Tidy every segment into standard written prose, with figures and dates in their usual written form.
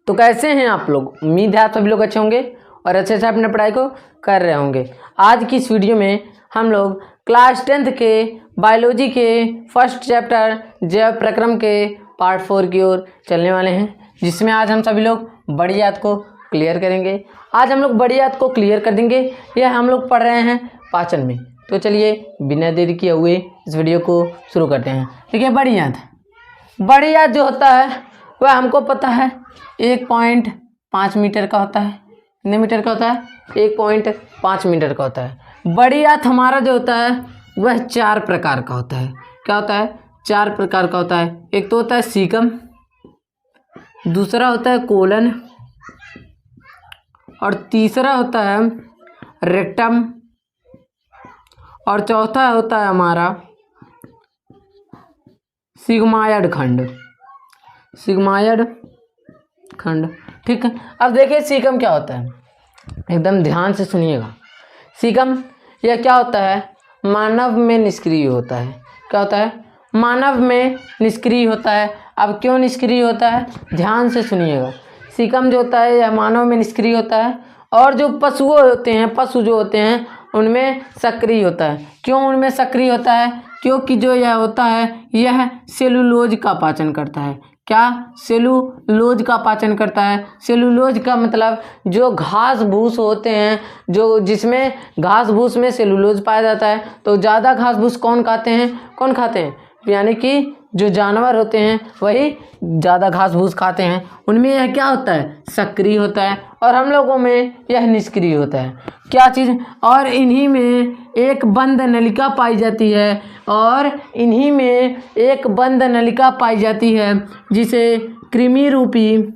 तो कैसे हैं आप लोग? उम्मीद है आप सभी लोग अच्छे होंगे और अच्छे से अपने पढ़ाई को कर रहे होंगे। आज की इस वीडियो में हम लोग क्लास 10th के बायोलॉजी के फर्स्ट चैप्टर जैव प्रक्रम के पार्ट 4 की ओर चलने वाले हैं, जिसमें आज हम सभी लोग बड़ी याद को क्लियर करेंगे। आज हम लोग बड़ी याद को क्लियर कर देंगे। यह हम लोग पढ़ रहे हैं पाचन में। तो चलिए बिना देरी किए हुए इस वीडियो को शुरू करते हैं। देखिए, बड़ी याद जो होता है वह हमको पता है 1.5 मीटर का होता है। कितने मीटर का होता है? 1.5 मीटर का होता है। बड़ी याद हमारा जो होता है वह 4 प्रकार का होता है। क्या होता है? 4 प्रकार का होता है। एक तो होता है सीकम, दूसरा होता है कोलन, और तीसरा होता है रेक्टम, और चौथा होता है हमारा सिग्मायड खंड। ठीक है, अब देखिए सीकम क्या होता है, एकदम ध्यान से सुनिएगा। सीकम यह क्या होता है? मानव में निष्क्रिय होता है। क्या होता है? मानव में निष्क्रिय होता है। अब क्यों निष्क्रिय होता है? ध्यान से सुनिएगा। सीकम जो होता है यह मानव में निष्क्रिय होता है, और जो पशु जो होते हैं उनमें सक्रिय होता है। क्यों उनमें सक्रिय होता है? क्योंकि जो यह होता है यह सेलुलोज का पाचन करता है। क्या? सेलुलोज का पाचन करता है। सेलुलोज का मतलब जो घास भूस होते हैं, जो जिसमें घास भूस में सेलुलोज पाया जाता है, तो ज़्यादा घास भूस कौन खाते हैं? यानी कि जो जानवर होते हैं वही ज़्यादा घास भूस खाते हैं। उनमें यह क्या होता है? सक्रिय होता है, और हम लोगों में यह निष्क्रिय होता है। क्या चीज़? और इन्हीं में एक बंद नलिका पाई जाती है, जिसे कृमि रूपी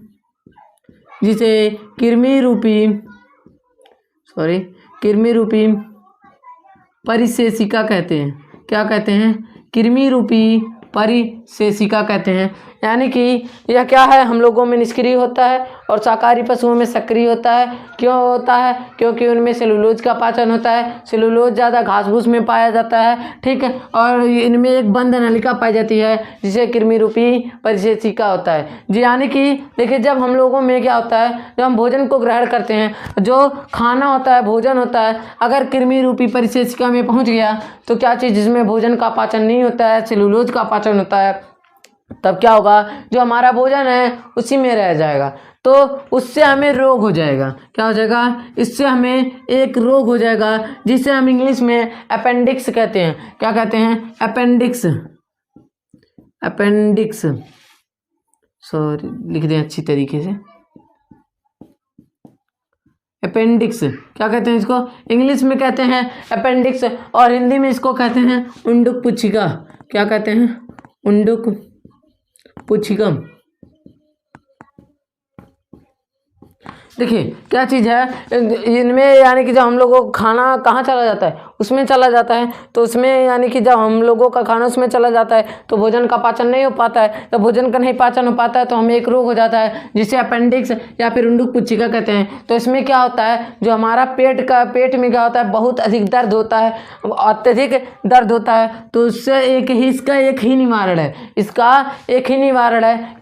परिसेशिका कहते हैं। क्या कहते हैं? कृमि रूपी परिसेशिका कहते हैं। यानी कि यह क्या है? हम लोगों में निष्क्रिय होता है और शाकाहारी पशुओं में सक्रिय होता है। क्यों होता है? क्योंकि उनमें सेलुलोज का पाचन होता है। सेलुलोज ज़्यादा घास भूस में पाया जाता है। ठीक है, और इनमें एक बंद नलिका पाई जाती है जिसे कृमि रूपी परिसेशिका होता है जी। यानी कि देखिए, जब हम लोगों में क्या होता है, जब हम भोजन को ग्रहण करते हैं, जो खाना होता है, भोजन होता है, अगर कृमि रूपी परिसेशिका में पहुँच गया तो क्या चीज़, जिसमें भोजन का पाचन नहीं होता है, सेलुलोज का पाचन होता है, तब क्या होगा? जो हमारा भोजन है उसी में रह जाएगा, तो उससे हमें रोग हो जाएगा। क्या हो जाएगा? इससे हमें एक रोग हो जाएगा जिसे हम इंग्लिश में अपेंडिक्स कहते हैं। क्या कहते हैं? अपेंडिक्स। सॉरी, लिख दें अच्छी तरीके से। अपेंडिक्स क्या कहते हैं? इसको इंग्लिश में कहते हैं अपेंडिक्स, और हिंदी में इसको कहते हैं उंडुक पुच्छिका। क्या कहते हैं? उंडुक पुच्छिकम। देखिए क्या चीज़ है इनमें, यानी कि जब हम लोगों को खाना कहाँ चला जाता है, उसमें चला जाता है, तो उसमें यानी कि जब हम लोगों का खाना उसमें चला जाता है तो भोजन का पाचन नहीं हो पाता है। जब भोजन का नहीं पाचन हो पाता है तो हमें एक रोग हो जाता है जिसे अपेंडिक्स या फिर उंडुक पुच्छिका कहते हैं। तो इसमें क्या होता है, जो हमारा पेट में क्या होता है, बहुत अधिक दर्द होता है, अत्यधिक दर्द होता है। तो उससे इसका एक ही निवारण है।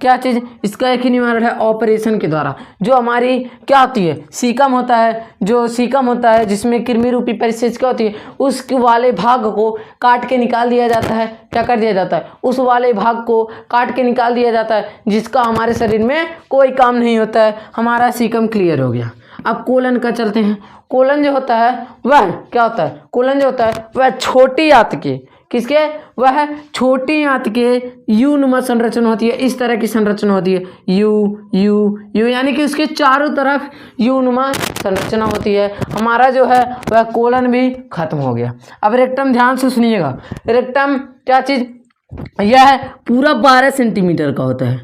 क्या चीज़? इसका एक ही निवारण है, ऑपरेशन के द्वारा। जो हमारी क्या होती है? सीकम होता है, जिसमें कृमि रूपी परिसेशिका होती है, उस वाले भाग को काट के निकाल दिया जाता है। क्या कर दिया जाता है? उस वाले भाग को काट के निकाल दिया जाता है जिसका हमारे शरीर में कोई काम नहीं होता है। हमारा सीकम क्लियर हो गया। अब कोलन का चलते हैं। कोलन जो होता है वह क्या होता है? कोलन जो होता है वह छोटी आंत के, किसके? वह छोटी आंत के यूनुमा संरचना होती है। इस तरह की संरचना होती है, यू, यानी कि उसके चारों तरफ यूनुमा संरचना होती है। हमारा जो है वह कोलन भी खत्म हो गया। अब रेक्टम, ध्यान से सुनिएगा। रेक्टम क्या चीज़? यह पूरा 12 सेंटीमीटर का होता है।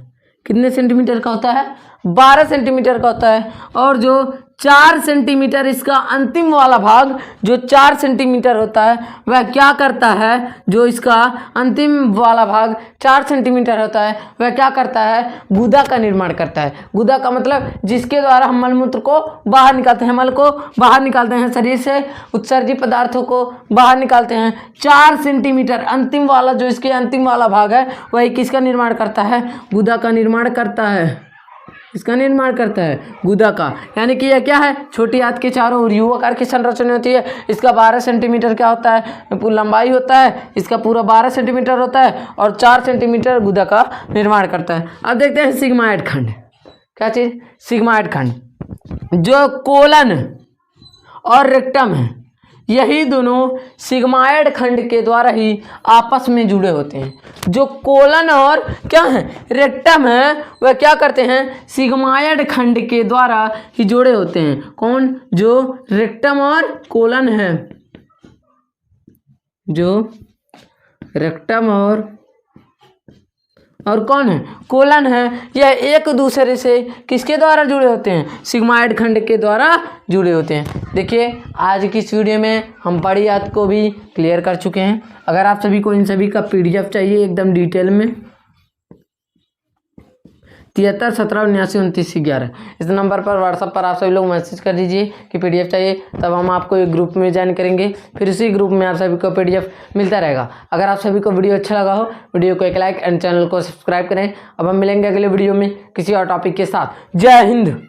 कितने सेंटीमीटर का होता है? 12 सेंटीमीटर का होता है। और जो 4 सेंटीमीटर इसका अंतिम वाला भाग जो 4 सेंटीमीटर होता है वह क्या करता है? जो इसका अंतिम वाला भाग 4 सेंटीमीटर होता है वह क्या करता है? गुदा का निर्माण करता है। गुदा का मतलब जिसके द्वारा हम मलमूत्र को बाहर निकालते हैं, मल को बाहर निकालते हैं, शरीर से उत्सर्जित पदार्थों को बाहर निकालते हैं। 4 सेंटीमीटर अंतिम वाला, जो इसके अंतिम वाला भाग है वही किसका निर्माण करता है? गुदा का निर्माण करता है। इसका निर्माण करता है गुदा का, यानी कि यह क्या है, छोटी आंत के चारों ओर यू आकार की संरचना होती है। इसका 12 सेंटीमीटर क्या होता है, लंबाई होता है, इसका पूरा 12 सेंटीमीटर होता है और 4 सेंटीमीटर गुदा का निर्माण करता है। अब देखते हैं सिग्माइड खंड, क्या चीज, सिग्माइड खंड, जो कोलन और रेक्टम है, यही दोनों सिग्माइड खंड के द्वारा ही आपस में जुड़े होते हैं। जो कोलन और क्या है, रेक्टम है, वह क्या करते हैं, सिग्माइड खंड के द्वारा ही जुड़े होते हैं। कौन, जो रेक्टम और कोलन है, जो रेक्टम और कौन है, कोलन है, यह एक दूसरे से किसके द्वारा जुड़े होते हैं, सिग्माइड खंड के द्वारा जुड़े होते हैं। देखिए आज की इस वीडियो में हम बड़ी आंत को भी क्लियर कर चुके हैं। अगर आप सभी को इन सभी का PDF चाहिए एकदम डिटेल में, 73 17 79 29 11 इस नंबर पर व्हाट्सएप पर आप सभी लोग मैसेज कर दीजिए कि PDF चाहिए, तब हम आपको एक ग्रुप में ज्वाइन करेंगे, फिर उसी ग्रुप में आप सभी को PDF मिलता रहेगा। अगर आप सभी को वीडियो अच्छा लगा हो, वीडियो को एक लाइक एंड चैनल को सब्सक्राइब करें। अब हम मिलेंगे अगले वीडियो में किसी और टॉपिक के साथ। जय हिंद।